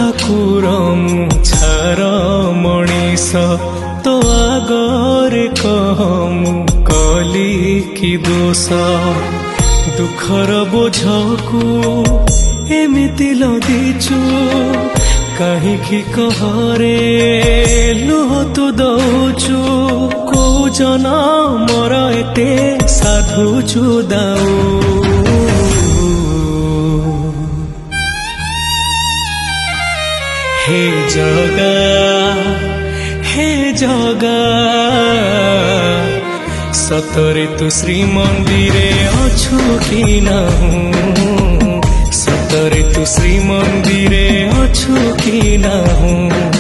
ठाकुर मु छार मनीष तो आगरे कह मु कली कि दोष दुखर बोझकू एमिति लदिचु कहीं कहरे लुह तू दौचु को जनमर एते साधुचु दाऊ हे जगा सतरे तू श्रीमंदिरे अछु कि नाहु सतरे तू श्रीमंदिरे अछु कि नाहु।